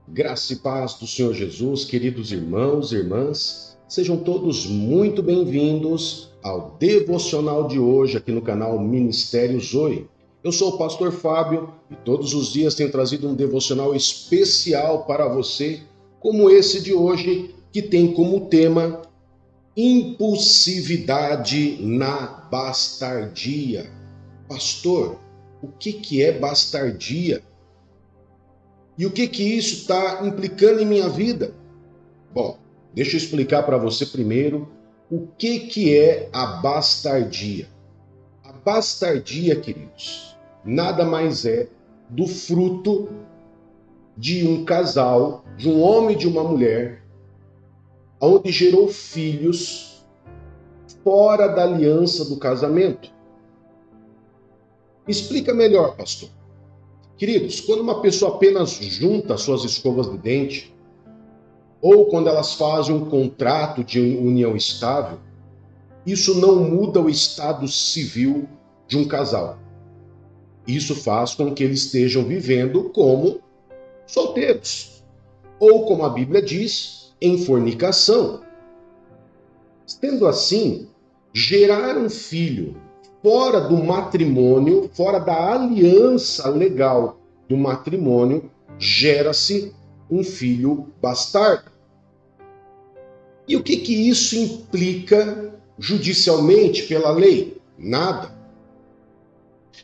Graça e paz do Senhor Jesus, queridos irmãos e irmãs, sejam todos muito bem-vindos ao devocional de hoje aqui no canal Ministério Zoe. Eu sou o pastor Fábio e todos os dias tenho trazido um devocional especial para você, como esse de hoje, que tem como tema impulsividade na bastardia. Pastor, o que é bastardia? E o que isso está implicando em minha vida? Bom, deixa eu explicar para você primeiro o que é a bastardia. A bastardia, queridos, nada mais é do fruto de um casal, de um homem e de uma mulher, onde gerou filhos fora da aliança do casamento. Explica melhor, pastor. Queridos, quando uma pessoa apenas junta suas escovas de dente, ou quando elas fazem um contrato de união estável, isso não muda o estado civil de um casal. Isso faz com que eles estejam vivendo como solteiros, ou como a Bíblia diz, em fornicação. Sendo assim, gerar um filho fora do matrimônio, fora da aliança legal do matrimônio, gera-se um filho bastardo. E o que isso implica judicialmente pela lei? Nada.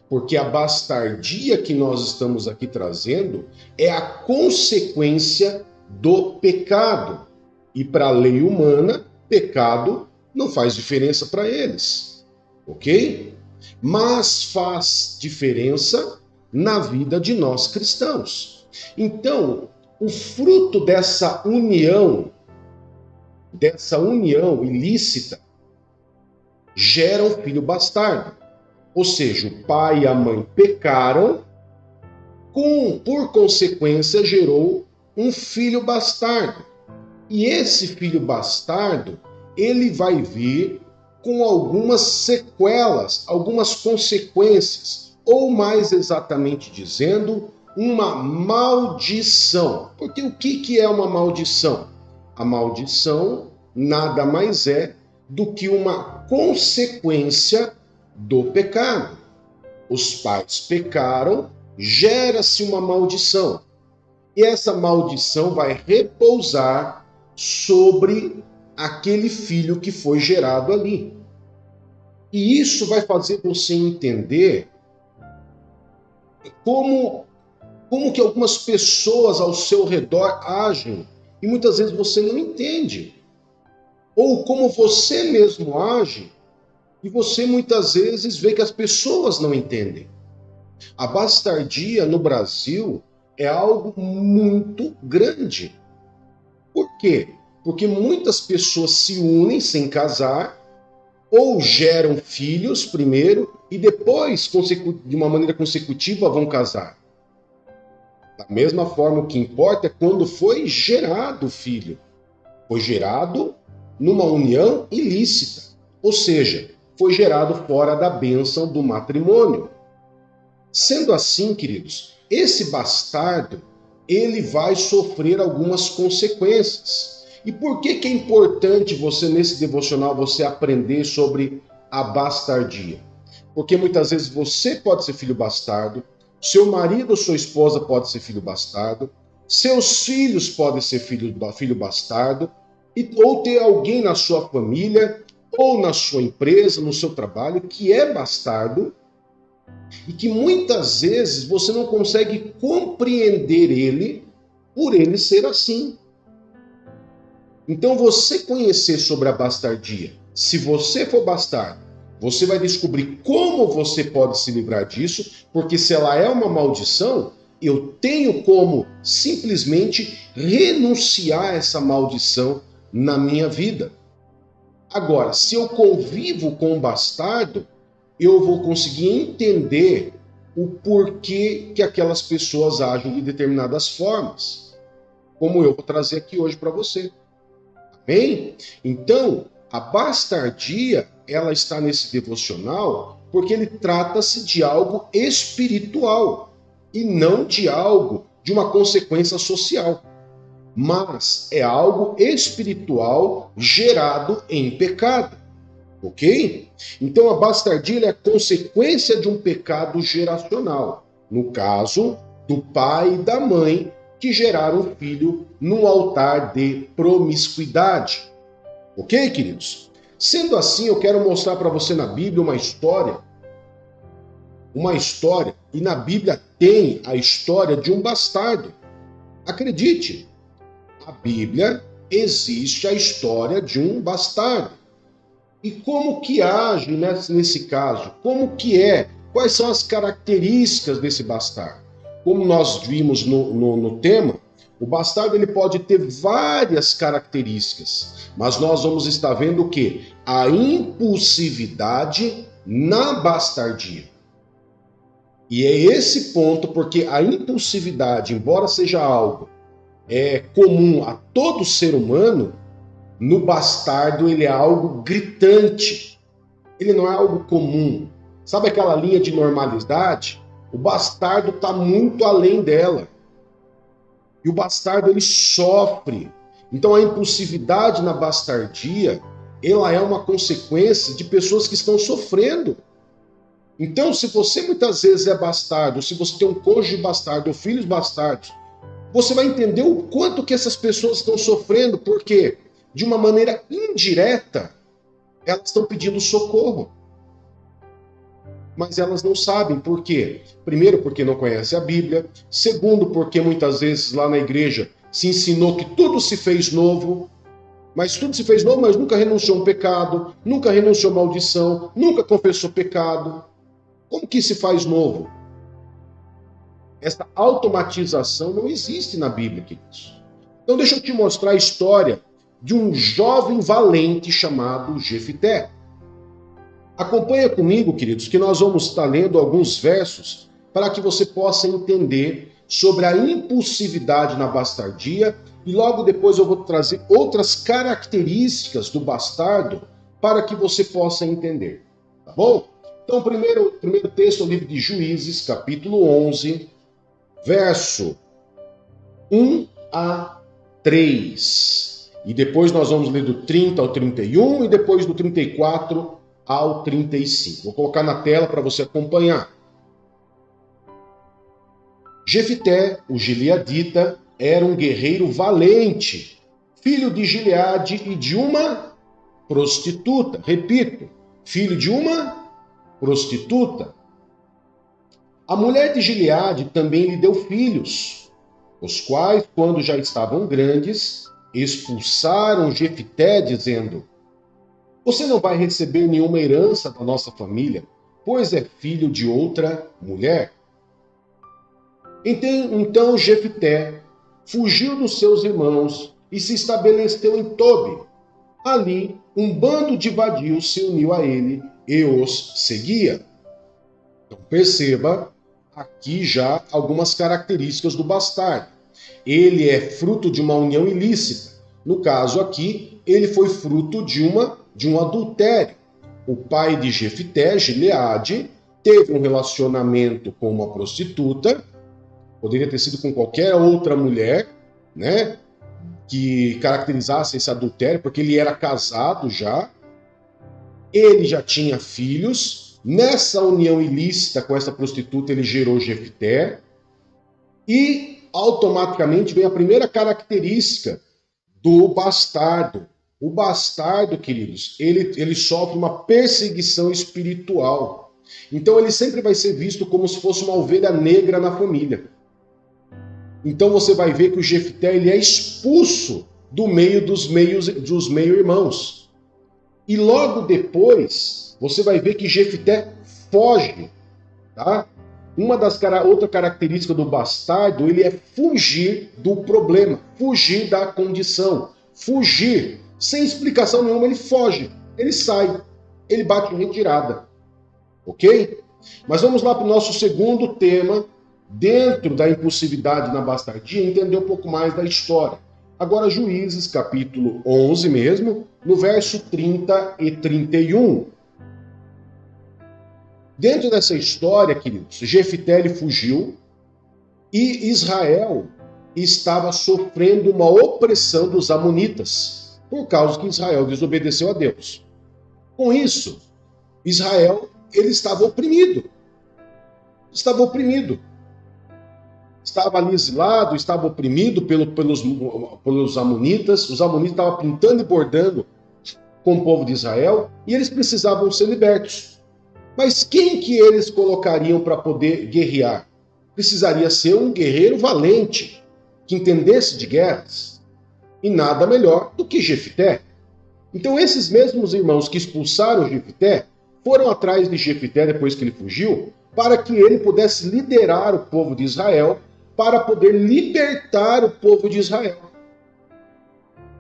Porque a bastardia que nós estamos aqui trazendo é a consequência do pecado. E para a lei humana, pecado não faz diferença para eles. Ok? Mas faz diferença na vida de nós cristãos. Então, o fruto dessa união ilícita, gera um filho bastardo. Ou seja, o pai e a mãe pecaram, por consequência, gerou um filho bastardo. E esse filho bastardo, ele vai vir com algumas sequelas, algumas consequências, ou mais exatamente dizendo, uma maldição. Porque o que é uma maldição? A maldição nada mais é do que uma consequência do pecado. Os pais pecaram, gera-se uma maldição. E essa maldição vai repousar sobre aquele filho que foi gerado ali. E isso vai fazer você entender como que algumas pessoas ao seu redor agem e muitas vezes você não entende. Ou como você mesmo age e você muitas vezes vê que as pessoas não entendem. A bastardia no Brasil é algo muito grande. Por quê? Porque muitas pessoas se unem sem casar, ou geram filhos primeiro e depois, de uma maneira consecutiva, vão casar. Da mesma forma, o que importa é quando foi gerado o filho. Foi gerado numa união ilícita, ou seja, foi gerado fora da bênção do matrimônio. Sendo assim, queridos, esse bastardo, ele vai sofrer algumas consequências. E por que é importante você, nesse devocional, você aprender sobre a bastardia? Porque muitas vezes você pode ser filho bastardo, seu marido ou sua esposa pode ser filho bastardo, seus filhos podem ser filho bastardo, ou ter alguém na sua família, ou na sua empresa, no seu trabalho, que é bastardo, e que muitas vezes você não consegue compreender ele por ele ser assim. Então, você conhecer sobre a bastardia, se você for bastardo, você vai descobrir como você pode se livrar disso, porque se ela é uma maldição, eu tenho como simplesmente renunciar a essa maldição na minha vida. Agora, se eu convivo com um bastardo, eu vou conseguir entender o porquê que aquelas pessoas agem de determinadas formas, como eu vou trazer aqui hoje para você. Amém? Então, a bastardia, ela está nesse devocional porque ele trata-se de algo espiritual e não de algo, de uma consequência social. mas é algo espiritual gerado em pecado, ok? Então a bastardia é a consequência de um pecado geracional, no caso do pai e da mãe que geraram um filho no altar de promiscuidade, ok, queridos? Sendo assim, eu quero mostrar para você na Bíblia uma história, e na Bíblia tem a história de um bastardo. Acredite, a Bíblia existe a história de um bastardo. E como que age nesse caso? Como que é? Quais são as características desse bastardo? Como nós vimos no tema, o bastardo ele pode ter várias características, mas nós vamos estar vendo o quê? A impulsividade na bastardia. E é esse ponto, porque a impulsividade, embora seja algo comum a todo ser humano, no bastardo ele é algo gritante. Ele não é algo comum. Sabe aquela linha de normalidade? O bastardo está muito além dela. E o bastardo ele sofre. Então a impulsividade na bastardia, ela é uma consequência de pessoas que estão sofrendo. Então, se você muitas vezes é bastardo, se você tem um cônjuge bastardo ou filhos bastardos, você vai entender o quanto que essas pessoas estão sofrendo, porque de uma maneira indireta, elas estão pedindo socorro. Mas elas não sabem por quê. Primeiro, porque não conhecem a Bíblia. Segundo, porque muitas vezes lá na igreja se ensinou que tudo se fez novo. Mas tudo se fez novo, mas nunca renunciou a um pecado, nunca renunciou a maldição, nunca confessou pecado. Como que se faz novo? Essa automatização não existe na Bíblia, queridos. Então deixa eu te mostrar a história de um jovem valente chamado Jefité. Acompanha comigo, queridos, que nós vamos estar lendo alguns versos para que você possa entender sobre a impulsividade na bastardia e logo depois eu vou trazer outras características do bastardo para que você possa entender, tá bom? Então, o primeiro texto é o livro de Juízes, capítulo 11, verso 1 a 3. E depois nós vamos ler do 30 ao 31 e depois do 34 ao 35. Vou colocar na tela para você acompanhar. Jefité, o gileadita, era um guerreiro valente, filho de Gileade e de uma prostituta. Repito, filho de uma prostituta. A mulher de Gileade também lhe deu filhos, os quais, quando já estavam grandes, expulsaram Jefité, dizendo: você não vai receber nenhuma herança da nossa família, pois é filho de outra mulher. Então Jefité fugiu dos seus irmãos e se estabeleceu em Tobi. Ali, um bando de vadios se uniu a ele e os seguia. Então perceba aqui já algumas características do bastardo. Ele é fruto de uma união ilícita. No caso aqui, ele foi fruto de um adultério. O pai de Jefité, Gileade, teve um relacionamento com uma prostituta, poderia ter sido com qualquer outra mulher, né, que caracterizasse esse adultério, porque ele era casado já, ele já tinha filhos. Nessa união ilícita com essa prostituta, ele gerou Jefité, e automaticamente vem a primeira característica do bastardo. O bastardo, queridos, ele sofre uma perseguição espiritual. Então ele sempre vai ser visto como se fosse uma ovelha negra na família. Então você vai ver que o Jefité ele é expulso do meio dos meio-irmãos. E logo depois, você vai ver que Jefité foge, tá? Outra característica do bastardo, ele é fugir do problema, fugir da condição, fugir. Sem explicação nenhuma, ele foge, ele sai, ele bate em retirada, ok? Mas vamos lá para o nosso segundo tema, dentro da impulsividade na bastardia, entender um pouco mais da história. Agora, Juízes, capítulo 11 mesmo, no verso 30 e 31. Dentro dessa história, queridos, Jefité fugiu e Israel estava sofrendo uma opressão dos amonitas, por causa que Israel desobedeceu a Deus. Com isso, Israel ele estava oprimido. Estava ali exilado, estava oprimido pelos amonitas. Os amonitas estavam pintando e bordando com o povo de Israel e eles precisavam ser libertos. Mas quem que eles colocariam para poder guerrear? Precisaria ser um guerreiro valente, que entendesse de guerras. E nada melhor do que Jefté. Então esses mesmos irmãos que expulsaram Jefté foram atrás de Jefté depois que ele fugiu, para que ele pudesse liderar o povo de Israel, para poder libertar o povo de Israel.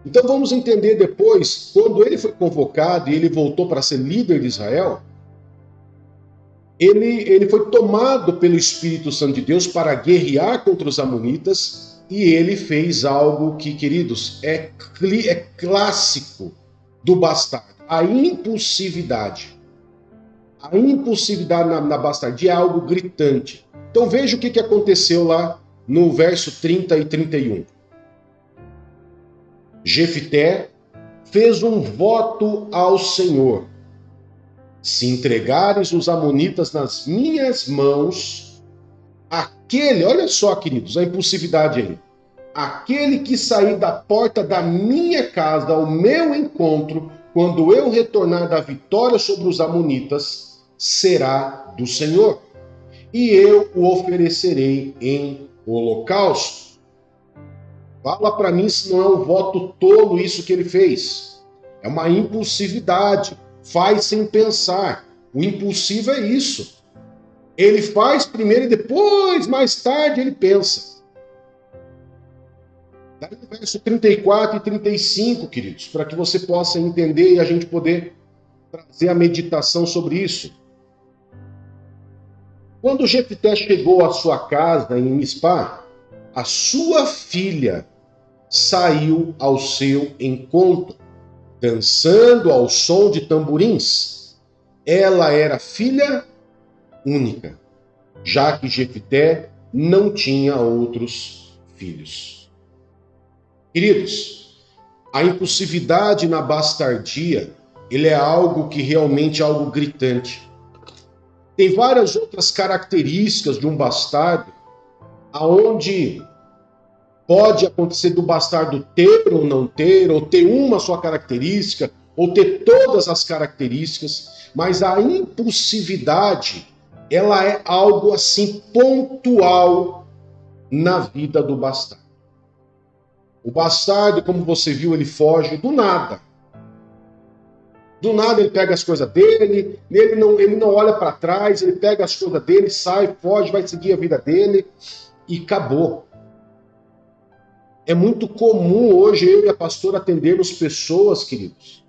Então vamos entender depois, quando ele foi convocado e ele voltou para ser líder de Israel, ele foi tomado pelo Espírito Santo de Deus para guerrear contra os amonitas, e ele fez algo que, queridos, é clássico do bastardo, a impulsividade. A impulsividade na bastardia é algo gritante. Então veja o que aconteceu lá no verso 30 e 31. Jefté fez um voto ao Senhor: se entregares os amonitas nas minhas mãos, olha só, queridos, a impulsividade aí, aquele que sair da porta da minha casa ao meu encontro, quando eu retornar da vitória sobre os amonitas, será do Senhor, e eu o oferecerei em holocausto. Fala para mim se não é um voto tolo isso que ele fez. É uma impulsividade, faz sem pensar. O impulsivo é isso. Ele faz primeiro e depois, mais tarde, ele pensa. Daí no verso 34 e 35, queridos, para que você possa entender e a gente poder trazer a meditação sobre isso. Quando Jefté chegou à sua casa em Mispá, a sua filha saiu ao seu encontro, dançando ao som de tamborins. Ela era filha única, já que Jefté não tinha outros filhos. Queridos, a impulsividade na bastardia, ele é algo que realmente é algo gritante. Tem várias outras características de um bastardo, aonde pode acontecer do bastardo ter ou não ter, ou ter uma só característica, ou ter todas as características, mas a impulsividade, ela é algo assim pontual na vida do bastardo. O bastardo, como você viu, ele foge do nada. Do nada ele pega as coisas dele, ele não olha para trás, ele pega as coisas dele, sai, foge, vai seguir a vida dele e acabou. É muito comum hoje eu e a pastora atendermos pessoas, queridos,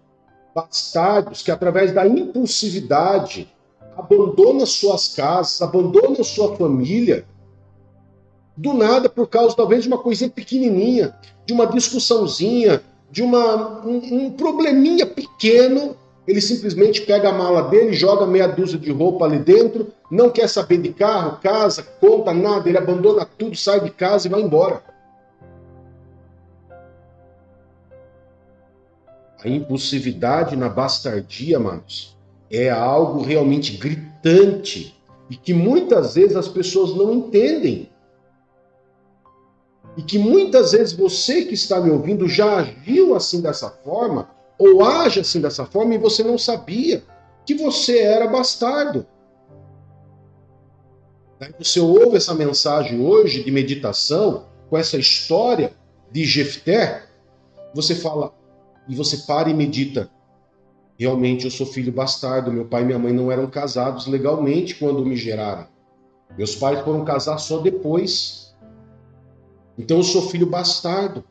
bastardos, que através da impulsividade abandonam suas casas, abandonam sua família, do nada por causa talvez de uma coisinha pequenininha, de uma discussãozinha, de um probleminha pequeno. Ele simplesmente pega a mala dele, joga meia dúzia de roupa ali dentro, não quer saber de carro, casa, conta, nada, ele abandona tudo, sai de casa e vai embora. A impulsividade na bastardia, amados, é algo realmente gritante e que muitas vezes as pessoas não entendem. E que muitas vezes você que está me ouvindo já agiu assim dessa forma, ou age assim dessa forma, e você não sabia que você era bastardo. Aí você ouve essa mensagem hoje de meditação, com essa história de Jefté, você fala, e você para e medita. Realmente eu sou filho bastardo, meu pai e minha mãe não eram casados legalmente quando me geraram. Meus pais foram casar só depois. Então eu sou filho bastardo.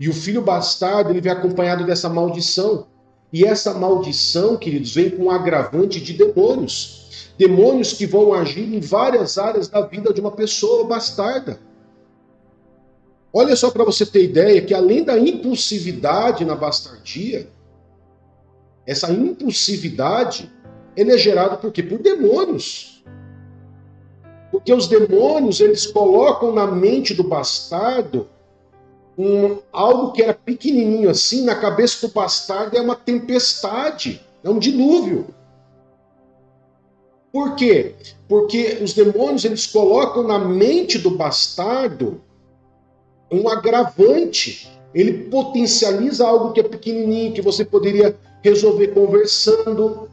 E o filho bastardo, ele vem acompanhado dessa maldição. E essa maldição, queridos, vem com um agravante de demônios. Demônios que vão agir em várias áreas da vida de uma pessoa bastarda. Olha só para você ter ideia que além da impulsividade na bastardia, essa impulsividade, ele é gerado por quê? Por demônios. Porque os demônios, eles colocam na mente do bastardo algo que era pequenininho assim, na cabeça do bastardo é uma tempestade, é um dilúvio. Por quê? Porque os demônios, eles colocam na mente do bastardo um agravante. Ele potencializa algo que é pequenininho, que você poderia resolver conversando.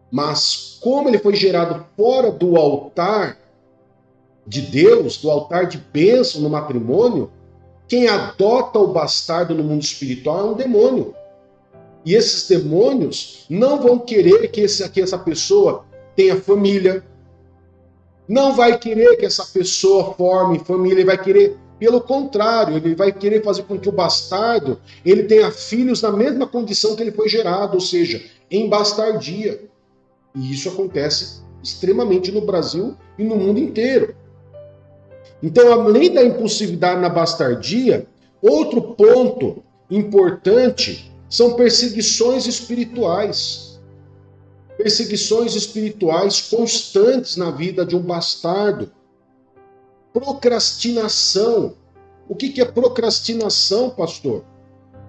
Mas como ele foi gerado fora do altar de Deus, do altar de bênção no matrimônio, quem adota o bastardo no mundo espiritual é um demônio. E esses demônios não vão querer que essa pessoa tenha família, não vai querer que essa pessoa forme família, ele vai querer, pelo contrário, ele vai querer fazer com que o bastardo ele tenha filhos na mesma condição que ele foi gerado, ou seja, em bastardia. E isso acontece extremamente no Brasil e no mundo inteiro. Então, além da impulsividade na bastardia, outro ponto importante são perseguições espirituais. Perseguições espirituais constantes na vida de um bastardo. Procrastinação. O que é procrastinação, pastor?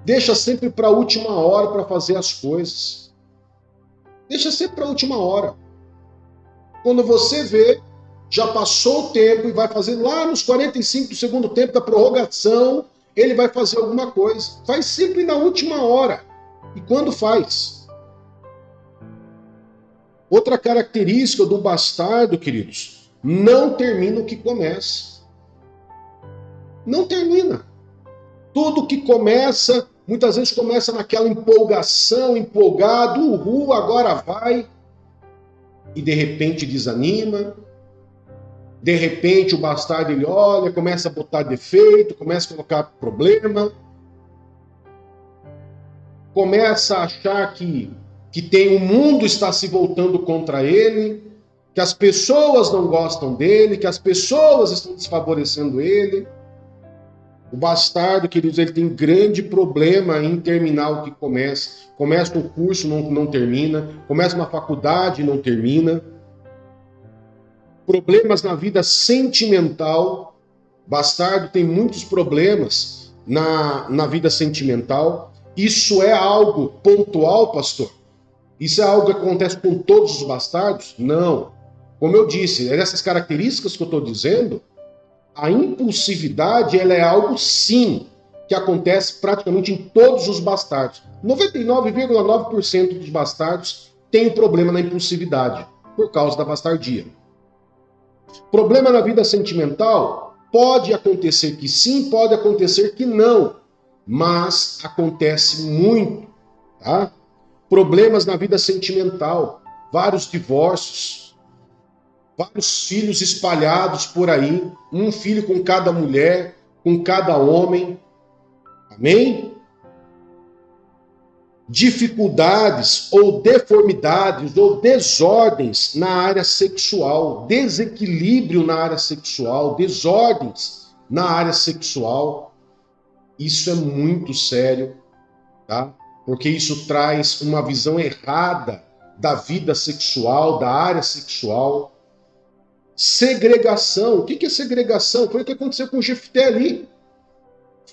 Deixa sempre para a última hora para fazer as coisas. Deixa sempre para a última hora. Quando você vê, já passou o tempo e vai fazer lá nos 45 do segundo tempo da prorrogação, ele vai fazer alguma coisa. Faz sempre na última hora. E quando faz? Outra característica do bastardo, queridos, não termina o que começa. Não termina. Tudo que começa, muitas vezes começa naquela empolgação, empolgado, uhul, agora vai. E de repente desanima. De repente o bastardo ele olha, começa a botar defeito, começa a colocar problema, começa a achar que o mundo está se voltando contra ele, que as pessoas não gostam dele, que as pessoas estão desfavorecendo ele. O bastardo, queridos, ele tem grande problema em terminar o que começa. Começa um curso, não termina. Começa uma faculdade, não termina. Problemas na vida sentimental. Bastardo tem muitos problemas na vida sentimental. Isso é algo pontual, pastor? Isso é algo que acontece com todos os bastardos? Não. Como eu disse, essas características que eu estou dizendo, a impulsividade ela é algo, sim, que acontece praticamente em todos os bastardos. 99,9% dos bastardos têm problema na impulsividade, por causa da bastardia. Problema na vida sentimental? Pode acontecer que sim, pode acontecer que não, mas acontece muito, tá? Problemas na vida sentimental, vários divórcios, vários filhos espalhados por aí, um filho com cada mulher, com cada homem, amém? Dificuldades ou deformidades ou desordens na área sexual, desequilíbrio na área sexual, desordens na área sexual. Isso é muito sério, tá? Porque isso traz uma visão errada da vida sexual, da área sexual. Segregação. O que é segregação? Foi o que aconteceu com o Jefté ali.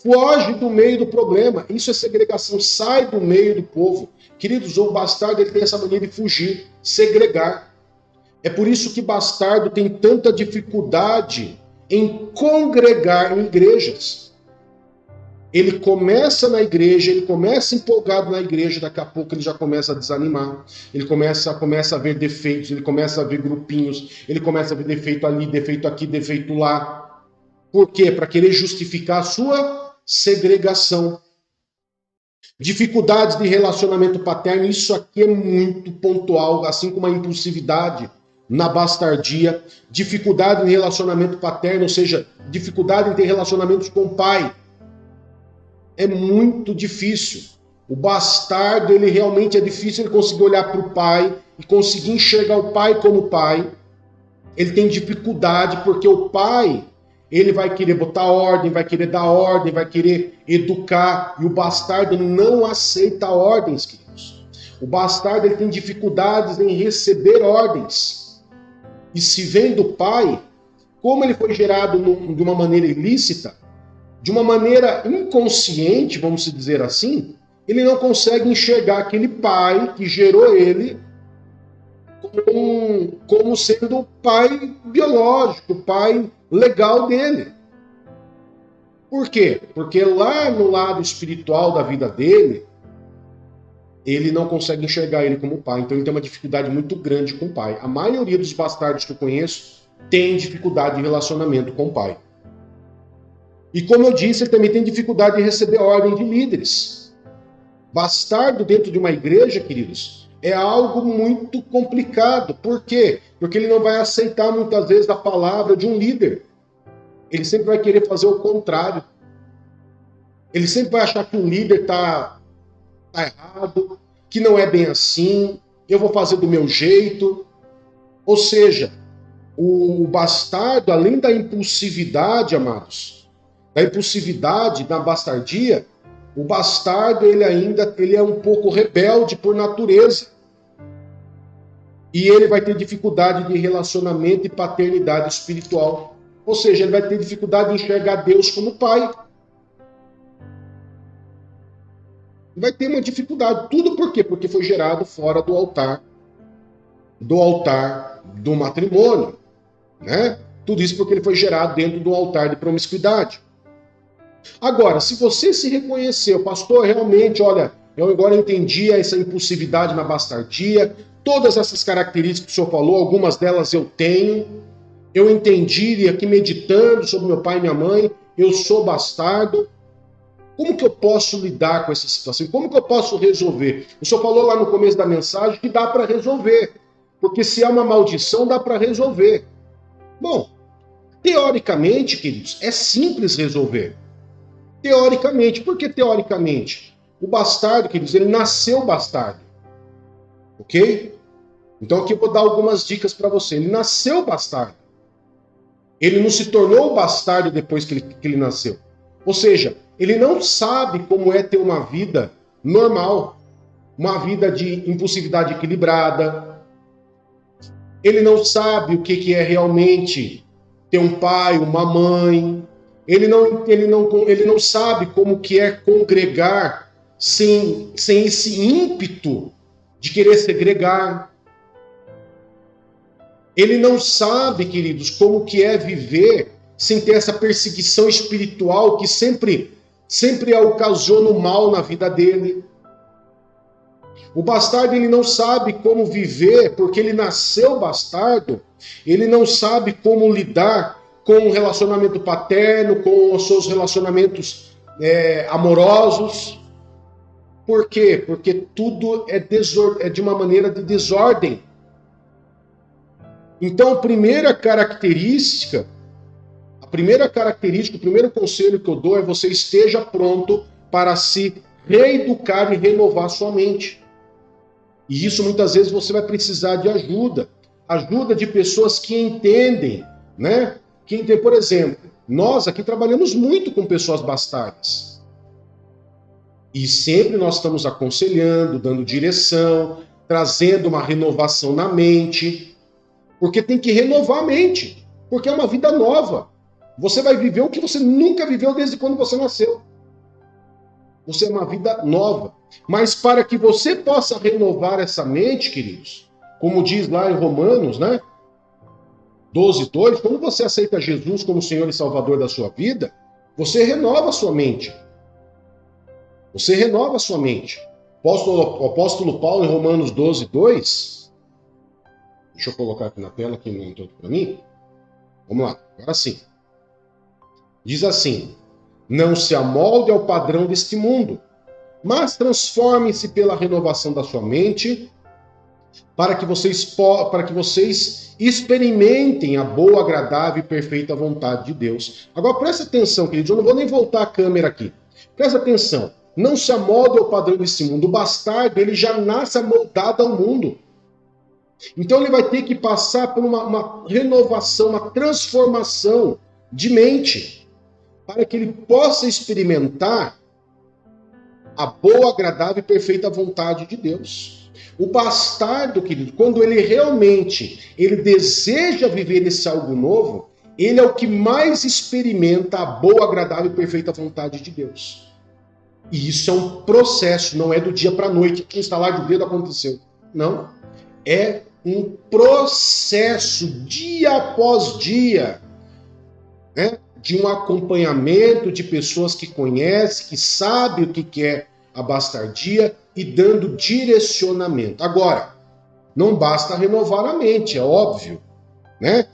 Foge do meio do problema. Isso é segregação. Sai do meio do povo. Queridos, o bastardo ele tem essa mania de fugir, segregar. É por isso que bastardo tem tanta dificuldade em congregar em igrejas. Ele começa na igreja, ele começa empolgado na igreja, daqui a pouco ele já começa a desanimar, ele começa a ver defeitos, ele começa a ver grupinhos, ele começa a ver defeito ali, defeito aqui, defeito lá. Por quê? Para querer justificar a sua segregação. Dificuldades de relacionamento paterno, isso aqui é muito pontual, assim como a impulsividade na bastardia. Dificuldade em relacionamento paterno, ou seja, dificuldade em ter relacionamentos com o pai. É muito difícil. O bastardo, ele realmente é difícil ele conseguir olhar para o pai e conseguir enxergar o pai como pai. Ele tem dificuldade porque o pai, ele vai querer botar ordem, vai querer dar ordem, vai querer educar, e o bastardo não aceita ordens, queridos. O bastardo ele tem dificuldades em receber ordens. e se vem do pai, como ele foi gerado de uma maneira ilícita, de uma maneira inconsciente, vamos dizer assim, ele não consegue enxergar aquele pai que gerou ele como sendo o pai biológico, o pai legal dele. Por quê? Porque lá no lado espiritual da vida dele, ele não consegue enxergar ele como pai. Então ele tem uma dificuldade muito grande com o pai. A maioria dos bastardos que eu conheço tem dificuldade de relacionamento com o pai. E como eu disse, ele também tem dificuldade de receber ordem de líderes. Bastardo dentro de uma igreja, queridos, é algo muito complicado. Por quê? Porque ele não vai aceitar muitas vezes a palavra de um líder. Ele sempre vai querer fazer o contrário. Ele sempre vai achar que o líder está errado, que não é bem assim, eu vou fazer do meu jeito. Ou seja, o bastardo, além da impulsividade, amados, da impulsividade, da bastardia, o bastardo ele é um pouco rebelde por natureza. E ele vai ter dificuldade de relacionamento e paternidade espiritual. Ou seja, ele vai ter dificuldade de enxergar Deus como pai. Vai ter uma dificuldade. Tudo por quê? Porque foi gerado fora do altar do matrimônio, né? Tudo isso porque ele foi gerado dentro do altar de promiscuidade. Agora, se você se reconheceu, pastor, realmente, olha, eu agora entendi essa impulsividade na bastardia, todas essas características que o senhor falou, algumas delas eu tenho, eu entendi, e aqui meditando sobre meu pai e minha mãe, eu sou bastardo. Como que eu posso lidar com essa situação? Como que eu posso resolver? O senhor falou lá no começo da mensagem que dá para resolver, porque se há uma maldição, dá para resolver. Bom, teoricamente, queridos, é simples resolver. Teoricamente. Por que teoricamente? O bastardo, queridos, ele nasceu bastardo. Ok? Então aqui eu vou dar algumas dicas para você. Ele nasceu bastardo. Ele não se tornou bastardo depois que ele nasceu. Ou seja, ele não sabe como é ter uma vida normal, uma vida de impulsividade equilibrada. Ele não sabe o que é realmente ter um pai, uma mãe. Ele não sabe como que é congregar sem esse ímpeto de querer segregar. Ele não sabe, queridos, como que é viver sem ter essa perseguição espiritual que sempre ocasiona o mal na vida dele. O bastardo, ele não sabe como viver, porque ele nasceu bastardo, ele não sabe como lidar com o relacionamento paterno, com os seus relacionamentos amorosos. Por quê? Porque tudo é de uma maneira de desordem. Então, a primeira característica, o primeiro conselho que eu dou é você esteja pronto para se reeducar e renovar sua mente. E isso muitas vezes você vai precisar de ajuda de pessoas que entendem, né? Por exemplo, nós aqui trabalhamos muito com pessoas bastardas. E sempre nós estamos aconselhando, dando direção, trazendo uma renovação na mente. Porque tem que renovar a mente. Porque é uma vida nova. Você vai viver o que você nunca viveu desde quando você nasceu. Você é uma vida nova. Mas para que você possa renovar essa mente, queridos, como diz lá em Romanos, né? 12:2, quando você aceita Jesus como Senhor e Salvador da sua vida, você renova a sua mente. Você renova a sua mente. O apóstolo Paulo, em Romanos 12:2, deixa eu colocar aqui na tela, que não entrou para mim. Vamos lá, agora sim. Diz assim: não se amolde ao padrão deste mundo, mas transforme-se pela renovação da sua mente, para que vocês experimentem a boa, agradável e perfeita vontade de Deus. Agora presta atenção, queridos, eu não vou nem voltar a câmera aqui. Presta atenção, não se amolde ao padrão desse mundo. O bastardo, ele já nasce amoldado ao mundo. Então ele vai ter que passar por uma renovação, uma transformação de mente, para que ele possa experimentar a boa, agradável e perfeita vontade de Deus. O bastardo, querido, quando ele deseja viver esse algo novo, ele é o que mais experimenta a boa, agradável e perfeita vontade de Deus. E isso é um processo, não é do dia para a noite, que instalar de dedo aconteceu. Não. É um processo, dia após dia, né, de um acompanhamento de pessoas que conhecem, que sabem o que é a bastardia e dando direcionamento. Agora, não basta renovar a mente, é óbvio, né?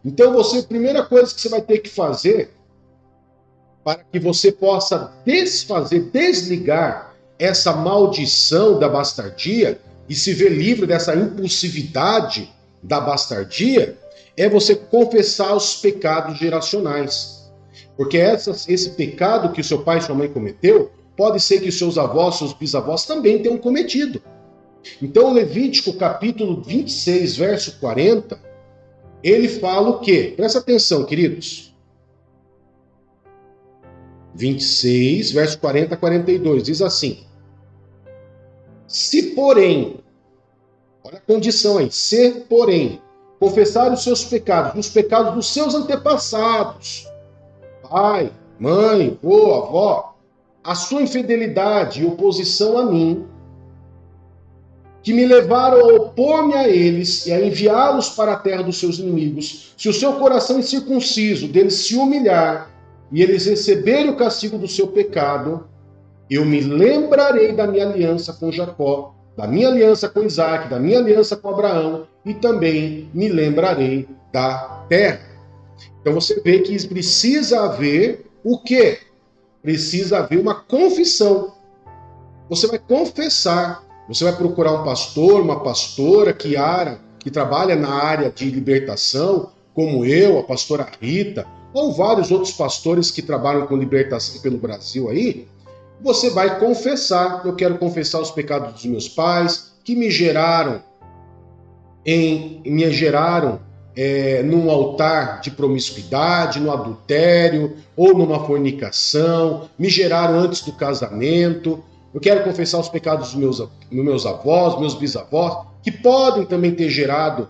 Então, a primeira coisa que você vai ter que fazer para que você possa desligar essa maldição da bastardia e se ver livre dessa impulsividade da bastardia, é você confessar os pecados geracionais. Porque esse pecado que o seu pai e sua mãe cometeu, pode ser que os seus avós, seus bisavós também tenham cometido. Então, Levítico capítulo 26, verso 40, ele fala o quê? Presta atenção, queridos. 26, verso 40 a 42, diz assim: se porém, olha a condição aí, se porém, confessar os seus pecados, os pecados dos seus antepassados, pai, mãe, vô, avó, a sua infidelidade e oposição a mim, que me levaram a opor-me a eles e a enviá-los para a terra dos seus inimigos, se o seu coração incircunciso deles se humilhar e eles receberem o castigo do seu pecado, eu me lembrarei da minha aliança com Jacó, da minha aliança com Isaac, da minha aliança com Abraão, e também me lembrarei da terra. Então você vê que precisa haver o quê? Precisa haver uma confissão. Você vai confessar, você vai procurar um pastor, uma pastora que trabalha na área de libertação, como eu, a pastora Rita, ou vários outros pastores que trabalham com libertação pelo Brasil aí. Você vai confessar: eu quero confessar os pecados dos meus pais, que me geraram num altar de promiscuidade, no adultério ou numa fornicação, me geraram antes do casamento. Eu quero confessar os pecados dos meus avós, meus bisavós, que podem também ter gerado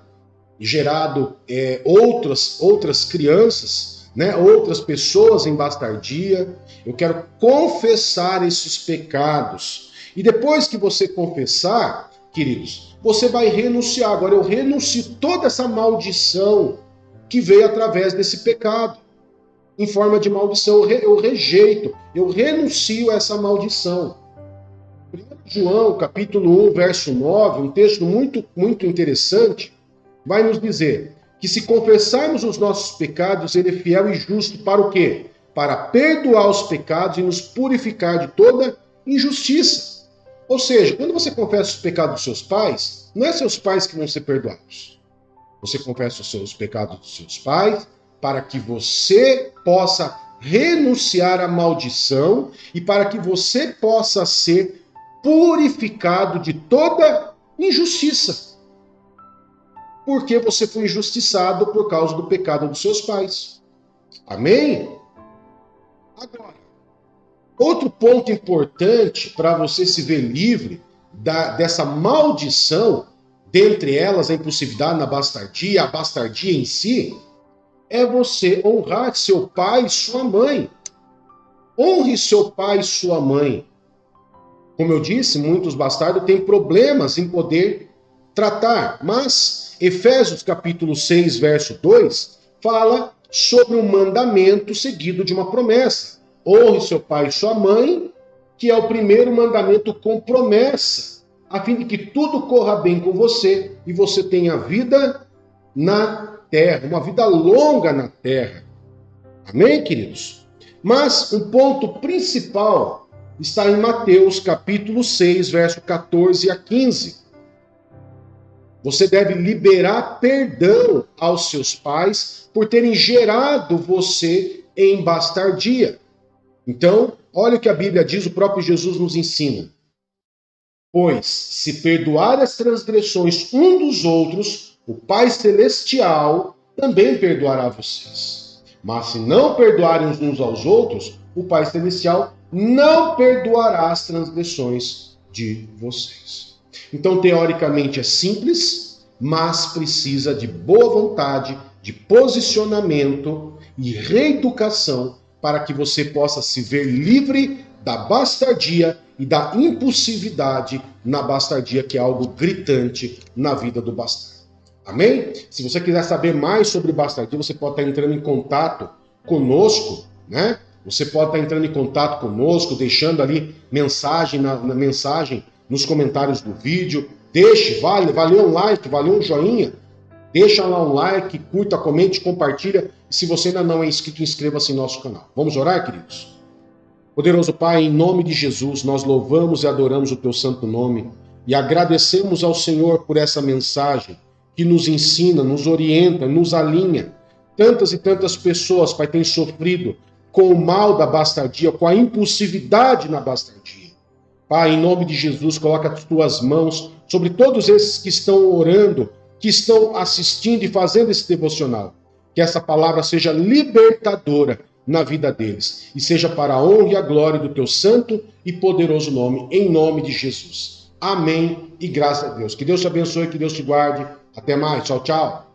outras crianças, né, outras pessoas em bastardia. Eu quero confessar esses pecados. E depois que você confessar, queridos, você vai renunciar. Agora eu renuncio toda essa maldição que veio através desse pecado. Em forma de maldição, eu rejeito, eu renuncio a essa maldição. 1 João, capítulo 1, verso 9, um texto muito, muito interessante, vai nos dizer que se confessarmos os nossos pecados, ele é fiel e justo para o quê? Para perdoar os pecados e nos purificar de toda injustiça. Ou seja, quando você confessa os pecados dos seus pais, não é seus pais que vão ser perdoados. Você confessa os seus pecados dos seus pais para que você possa renunciar à maldição e para que você possa ser purificado de toda injustiça. Porque você foi injustiçado por causa do pecado dos seus pais. Amém? Agora, outro ponto importante para você se ver livre dessa maldição, dentre elas a impulsividade, a bastardia em si, é você honrar seu pai e sua mãe. Honre seu pai e sua mãe. Como eu disse, muitos bastardos têm problemas em poder tratar, mas Efésios capítulo 6, verso 2, fala sobre um mandamento seguido de uma promessa. Honre seu pai e sua mãe, que é o primeiro mandamento com promessa, a fim de que tudo corra bem com você e você tenha vida na terra, uma vida longa na terra. Amém, queridos? Mas um ponto principal está em Mateus capítulo 6, verso 14 a 15. Você deve liberar perdão aos seus pais por terem gerado você em bastardia. Então, olha o que a Bíblia diz, o próprio Jesus nos ensina. Pois, se perdoar as transgressões um dos outros, o Pai Celestial também perdoará vocês. Mas se não perdoarem uns aos outros, o Pai Celestial não perdoará as transgressões de vocês. Então, teoricamente é simples, mas precisa de boa vontade, de posicionamento e reeducação para que você possa se ver livre da bastardia e da impulsividade na bastardia, que é algo gritante na vida do bastardo. Amém? Se você quiser saber mais sobre bastardia, você pode estar entrando em contato conosco, né? Você pode estar entrando em contato conosco, deixando ali mensagem mensagem nos comentários do vídeo. Deixe, valeu um like, valeu um joinha. Deixa lá um like, curta, comente, compartilha. E se você ainda não é inscrito, inscreva-se em nosso canal. Vamos orar, queridos? Poderoso Pai, em nome de Jesus, nós louvamos e adoramos o teu santo nome e agradecemos ao Senhor por essa mensagem que nos ensina, nos orienta, nos alinha. Tantas e tantas pessoas, Pai, têm sofrido com o mal da bastardia, com a impulsividade na bastardia. Pai, em nome de Jesus, coloca as tuas mãos sobre todos esses que estão orando, que estão assistindo e fazendo esse devocional. Que essa palavra seja libertadora na vida deles e seja para a honra e a glória do teu santo e poderoso nome, em nome de Jesus. Amém e graças a Deus. Que Deus te abençoe, que Deus te guarde. Até mais. Tchau, tchau.